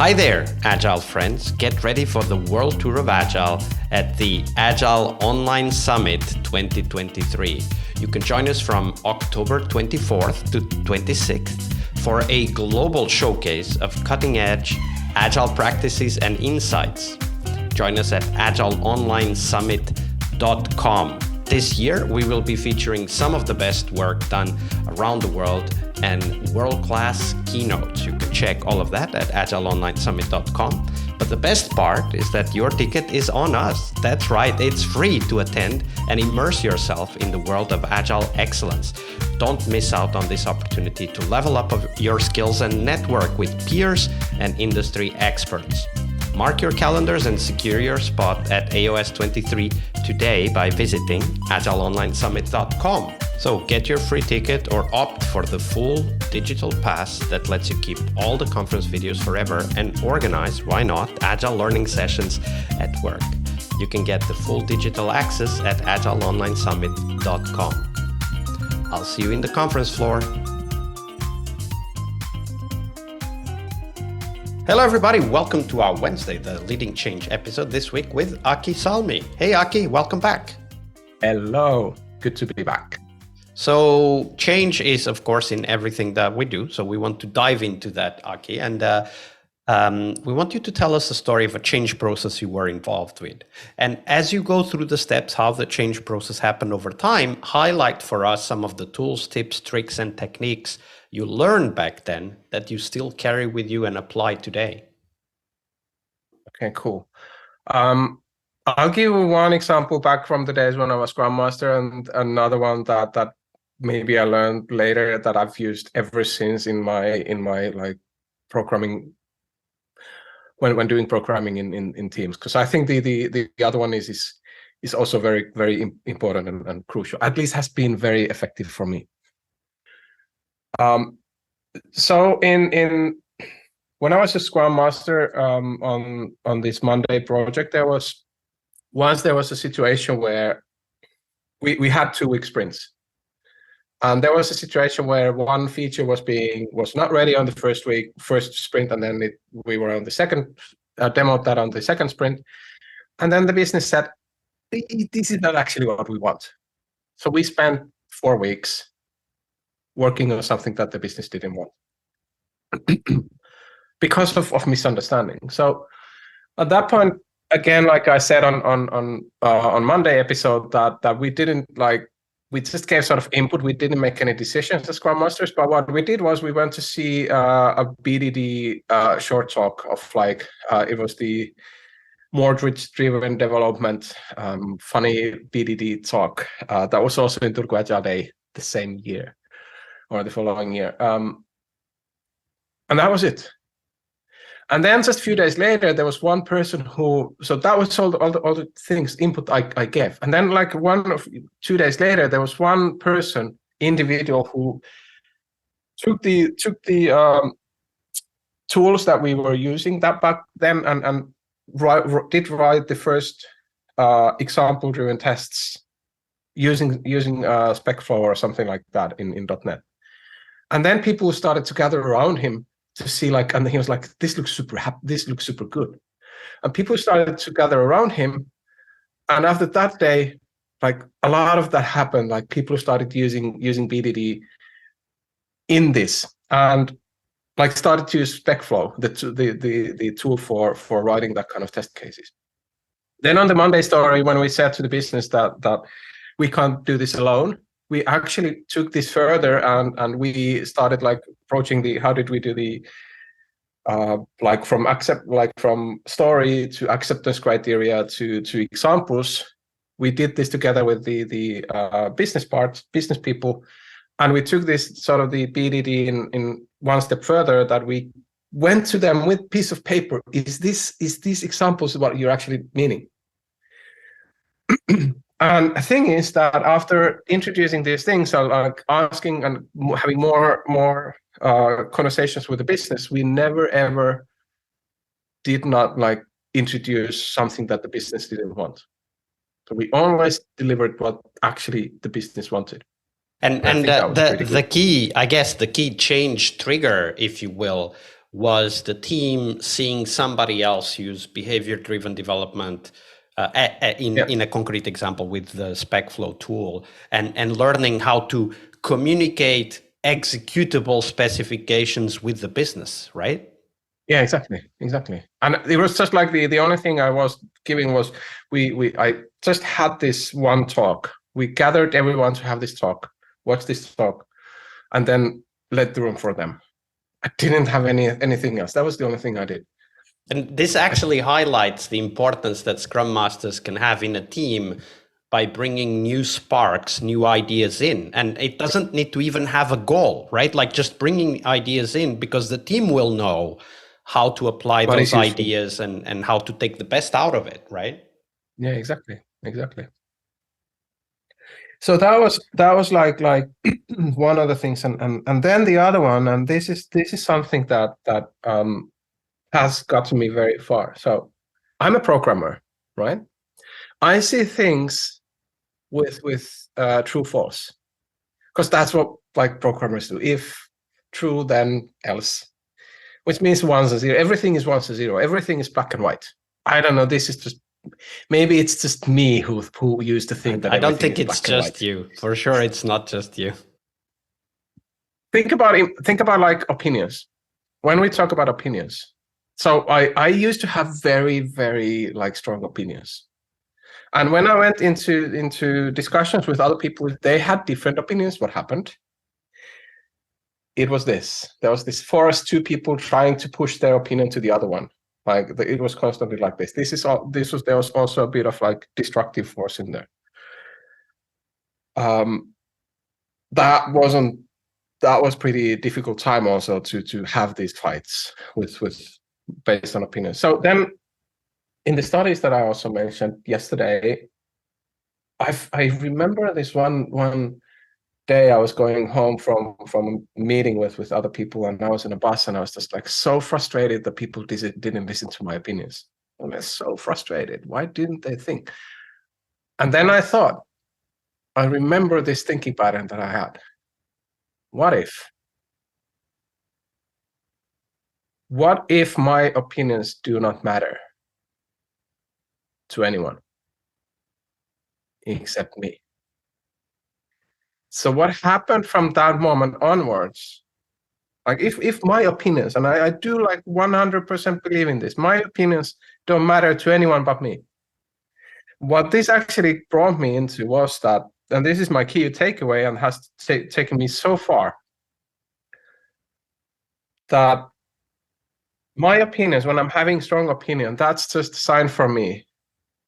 Hi there, Agile friends. Get ready for the World Tour of Agile at the Agile Online Summit 2023. You can join us from October 24th to 26th for a global showcase of cutting-edge Agile practices and insights. Join us at agileonlinesummit.com. This year, we will be featuring some of the best work done around the world and world-class keynotes. You can check all of that at agileonlinesummit.com. But the best part is that your ticket is on us. That's right, it's free to attend and immerse yourself in the world of Agile excellence. Don't miss out on this opportunity to level up your skills and network with peers and industry experts. Mark your calendars and secure your spot at AOS 23 today by visiting agileonlinesummit.com. So get your free ticket or opt for the full digital pass that lets you keep all the conference videos forever and organize, why not, Agile learning sessions at work. You can get the full digital access at agileonlinesummit.com. I'll see you in the conference floor. Hello everybody, welcome to our Wednesday, the Leading Change episode this week with Aki Salmi. Hey Aki, welcome back. Hello, good to be back. So change is of course in everything that we do, so we want to dive into that, Aki, and we want you to tell us the story of a change process you were involved with. And as you go through the steps, how the change process happened over time, highlight for us some of the tools, tips, tricks, and techniques you learned back then that you still carry with you and apply today. Okay, cool. I'll give you one example back from the days when I was Scrum Master, and another one that maybe I learned later that I've used ever since in my like programming when doing programming in teams. Because I think the other one is also very, very important and crucial. At least has been very effective for me. So in when I was a Scrum Master on this Monday project, there was a situation where we had 2-week sprints, and there was a situation where one feature was not ready on the first sprint, and then we were on the second demoed that on the second sprint, and then the business said, "This is not actually what we want." So we spent 4 weeks working on something that the business didn't want because of misunderstanding. So at that point, again, like I said on Monday episode, that we didn't we just gave sort of input. We didn't make any decisions as Scrum Masters, but what we did was we went to see a BDD short talk of it was the Mordridge-driven development, funny BDD talk that was also in Turku Agile Day the same year or the following year. And that was it. And then just a few days later, there was one person so that was all the things, input I gave. And then 2 days later, there was one individual who took the tools that we were using that back then and did write the first example-driven tests using Specflow or something like that in .NET. And then people started to gather around him to see and he was like, this looks super good. And people started to gather around him. And after that day, a lot of that happened. People started using BDD in this and started to use Specflow, the tool for writing that kind of test cases. Then on the Monday story, when we said to the business that we can't do this alone, we actually took this further and we started approaching how did we do the from story to acceptance criteria to examples. We did this together with the business people, and we took this sort of the BDD in one step further, that we went to them with piece of paper. Is these examples what you're actually meaning? And the thing is that after introducing these things, asking and having more conversations with the business, we never ever did not introduce something that the business didn't want. So we always delivered what actually the business wanted. And the key, I guess, the key change trigger, if you will, was the team seeing somebody else use behavior-driven development in a concrete example with the Specflow tool, and learning how to communicate executable specifications with the business, right? Yeah, exactly. And it was just like the only thing I was giving was I just had this one talk. We gathered everyone to have this talk, watch this talk, and then let the room for them. I didn't have anything else. That was the only thing I did. And this actually highlights the importance that Scrum Masters can have in a team by bringing new sparks, new ideas in. And it doesn't need to even have a goal, right? Like just bringing ideas in, because the team will know how to apply those ideas and how to take the best out of it, right? Yeah, exactly. So that was like one of the things, and then the other one, and this is something that has gotten me very far. So I'm a programmer, right? I see things with true false, because that's what like programmers do. If true, then else, which means ones and zero. Everything is ones and zero. Everything is black and white. I don't know. This is just, maybe it's just me who used to think that. I don't think it's just you. For sure, it's not just you. Think about like opinions. When we talk about opinions, so I used to have very, very like strong opinions. And when I went into discussions with other people, they had different opinions. What happened? It was this. There was this forest, two people trying to push their opinion to the other one. Like it was constantly like this. There was also a bit of like destructive force in there. That was pretty difficult time also to have these fights with based on opinions. So then, in the studies that I also mentioned yesterday, I remember this one day I was going home from a meeting with other people, and I was in a bus, and I was just like so frustrated that people didn't listen to my opinions. I was so frustrated. Why didn't they think? And then I remember this thinking pattern that I had. What if my opinions do not matter to anyone except me? So what happened from that moment onwards, like if my opinions, and I do like 100% believe in this, my opinions don't matter to anyone but me. What this actually brought me into was that, and this is my key takeaway and has taken me so far, that my opinions, when I'm having strong opinion, that's just a sign for me.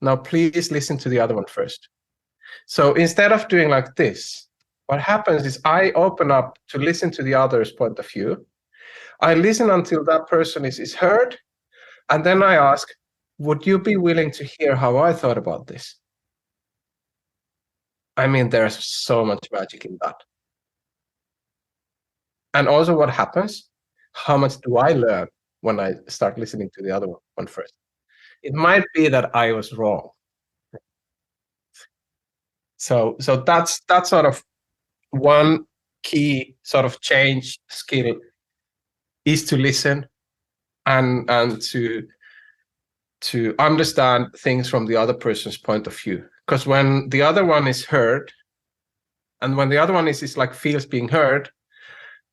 Now, please listen to the other one first. So instead of doing like this, what happens is I open up to listen to the other's point of view. I listen until that person is heard. And then I ask, would you be willing to hear how I thought about this? I mean, there's so much magic in that. And also what happens, how much do I learn when I start listening to the other one first? It might be that I was wrong. So that's sort of one key sort of change skill, is to listen and to understand things from the other person's point of view. Because when the other one is heard, and when the other one is like feels being heard,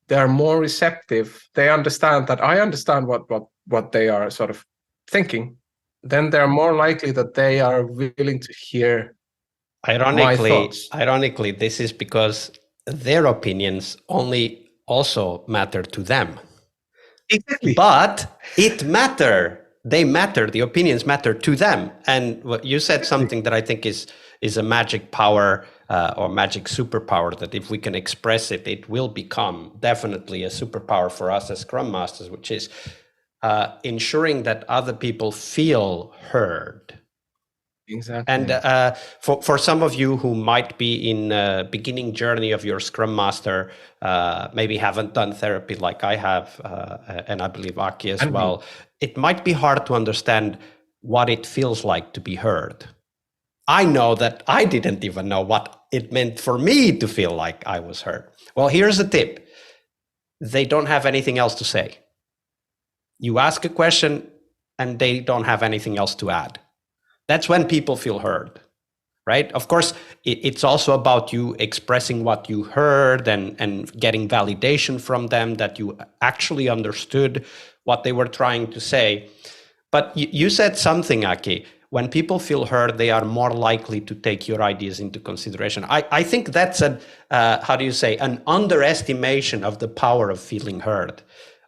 they are more receptive. They understand that I understand what they are sort of thinking. Then they're more likely that they are willing to hear my thoughts. Ironically, this is because their opinions only also matter to them. Exactly. But they matter, the opinions matter to them. And what you said, something that I think is a magic power or magic superpower, that if we can express it, it will become definitely a superpower for us as Scrum Masters, which is ensuring that other people feel heard. Exactly. And for some of you who might be in a beginning journey of your Scrum Master, maybe haven't done therapy like I have, and I believe Aki as well, it might be hard to understand what it feels like to be heard. I know that I didn't even know what it meant for me to feel like I was heard. Well, here's a tip. They don't have anything else to say. You ask a question and they don't have anything else to add. That's when people feel heard, right? Of course, it's also about you expressing what you heard and getting validation from them that you actually understood what they were trying to say. But you said something, Aki. When people feel heard, they are more likely to take your ideas into consideration. I think that's an underestimation of the power of feeling heard.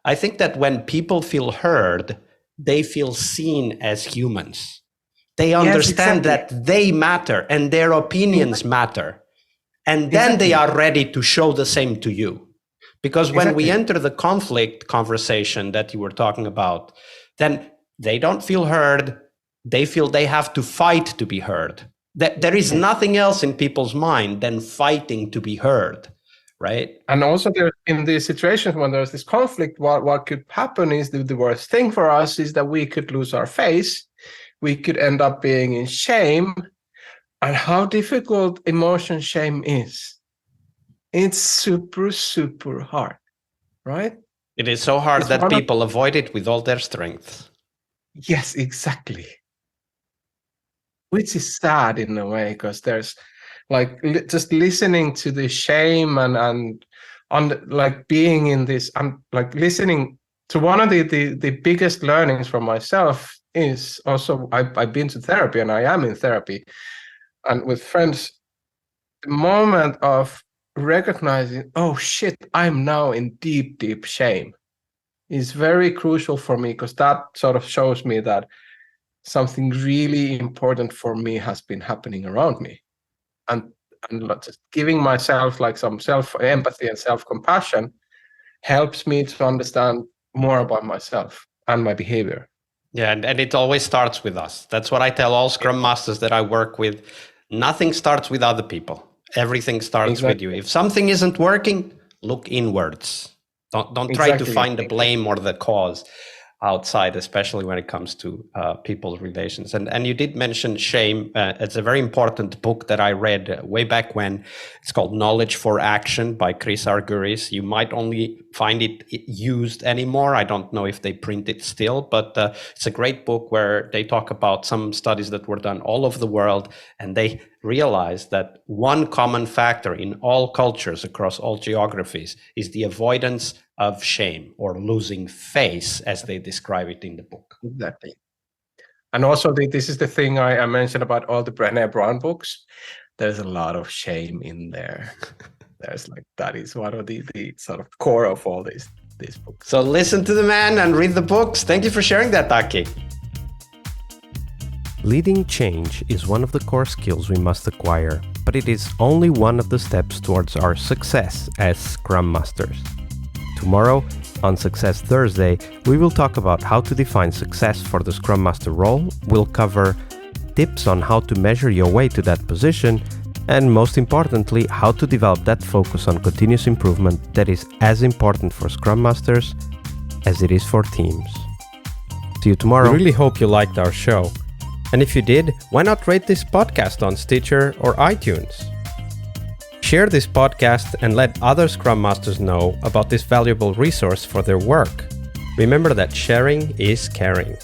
I think that when people feel heard, they feel seen as humans. They understand that they matter and their opinions matter. And then they are ready to show the same to you. Because when we enter the conflict conversation that you were talking about, then they don't feel heard. They feel they have to fight to be heard. There is nothing else in people's mind than fighting to be heard, right? And also in these situations when there's this conflict, what could happen is the worst thing for us is that we could lose our face. We could end up being in shame. And how difficult emotion shame is. It's super, super hard, right? It is so hard that people avoid it with all their strength. Yes, exactly. Which is sad in a way, because there's like just listening to the shame and on like being in this, I'm like listening to one of the biggest learnings from myself is also I've been to therapy and I am in therapy and with friends. The moment of recognizing, oh shit, I'm now in deep, deep shame is very crucial for me, because that sort of shows me that something really important for me has been happening around me. And just giving myself like some self-empathy and self-compassion helps me to understand more about myself and my behavior. Yeah, and it always starts with us. That's what I tell all Scrum Masters that I work with. Nothing starts with other people. Everything starts with you. If something isn't working, look inwards. Don't try to find the blame or the cause outside, especially when it comes to people's relations. And you did mention shame. It's a very important book that I read way back when. It's called Knowledge for Action by Chris Argyris. You might only find it used anymore. I don't know if they print it still, but it's a great book where they talk about some studies that were done all over the world, and they realized that one common factor in all cultures across all geographies is the avoidance of shame, or losing face, as they describe it in the book. Exactly. And also this is the thing I mentioned about all the Brené Brown books. There's a lot of shame in there. There's like, that is one of the sort of core of all these books. So listen to the man and read the books. Thank you for sharing that, Aki. Leading change is one of the core skills we must acquire, but it is only one of the steps towards our success as Scrum Masters. Tomorrow, on Success Thursday, we will talk about how to define success for the Scrum Master role. We'll cover tips on how to measure your way to that position, and most importantly, how to develop that focus on continuous improvement that is as important for Scrum Masters as it is for teams. See you tomorrow. We really hope you liked our show. And if you did, why not rate this podcast on Stitcher or iTunes? Share this podcast and let other Scrum Masters know about this valuable resource for their work. Remember that sharing is caring.